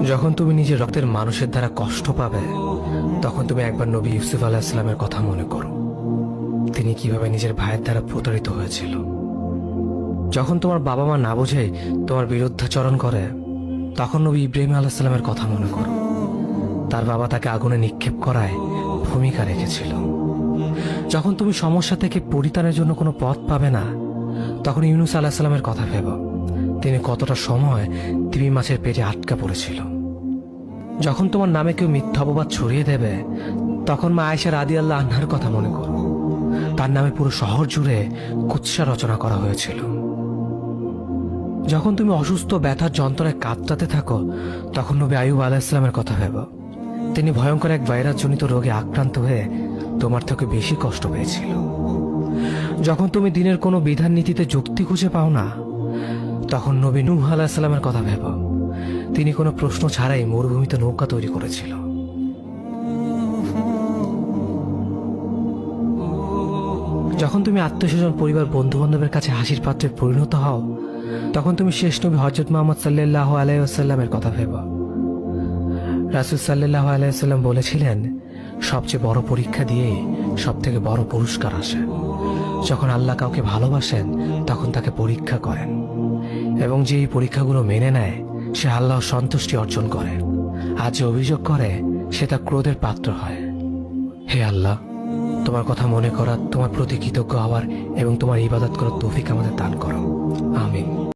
যখন তুমি নিজের রক্তের মানুষের দ্বারা কষ্ট পাবে, তখন তুমি একবার নবী ইউসুফ আলাইহিস সালামের কথা মনে করো। তিনি কিভাবে নিজের ভাইয়ের দ্বারা প্রতারিত হয়েছিল। যখন তোমার বাবা মা না বুঝে তোমার বিরুদ্ধাচরণ করে, তখন নবী ইব্রাহিম আলাইহিস সালামের কথা মনে করো। তার বাবা তাকে আগুনে নিক্ষেপ করায় ভূমিকা রেখেছিল। যখন তুমি সমস্যা থেকে পরিত্রাণের জন্য কোনো পথ পাবে না, তখন ইউনুস আলাইহিস সালামের কথা ভেবো। তিনি কতটা সময় তিমি মাছের পেটে আটকা পড়েছিল। যখন তোমার নামে কেউ মিথ্যা অপবাদ ছড়িয়ে দেবে, তখন মা আয়েশা রাদিয়াল্লাহু আনহার কথা মনে করো। তার নামে পুরো শহর জুড়ে কুৎসা রচনা করা হয়েছিল। যখন তুমি অসুস্থ ব্যথার যন্ত্রণায় কাঁদতে থাকো, তখন নবী আইয়ুব আলাইহিস সালামের কথা ভেবো। তিনি ভয়ঙ্কর এক ভাইরাসজনিত রোগে আক্রান্ত হয়ে তোমার থেকে বেশি কষ্ট পেয়েছিল। যখন তুমি দিনের কোনো বিধান নীতিতে যুক্তি খুঁজে পাও না, তখন নবী নূহ আলাইহিস সালামের কথা ভেবো। তিনি কোনো প্রশ্ন ছাড়াই মরুভূমিতে নৌকা তৈরি করেছিল। যখন তুমি আত্মীয়স্বজন, পরিবার, বন্ধু বান্ধবের কাছে হাসির পাত্রে পরিণত হও, তখন তুমি শেষ নবী হযরত মুহাম্মদ সাল্লাল্লাহু আলাইহি ওয়াসাল্লামের কথা ভেবো। রাসূল সাল্লাল্লাহু আলাইহি ওয়াসাল্লাম বলেছিলেন, সবচেয়ে বড় পরীক্ষা দিয়ে সব থেকে বড় পুরস্কার আসে। যখন আল্লাহ কাউকে ভালোবাসেন, তখন তাকে পরীক্ষা করেন, এবং যে এই পরীক্ষাগুলো মেনে নেয়, সে আল্লাহর সন্তুষ্টি অর্জন করে। আর যে অভিযোগ করে, সে তার ক্রোধের পাত্র হয়। হে আল্লাহ, তোমার কথা মনে করা, তোমার প্রতি কৃতজ্ঞ হওয়ার এবং তোমার ইবাদত করার তৌফিক আমাদের দান করো। আমিন।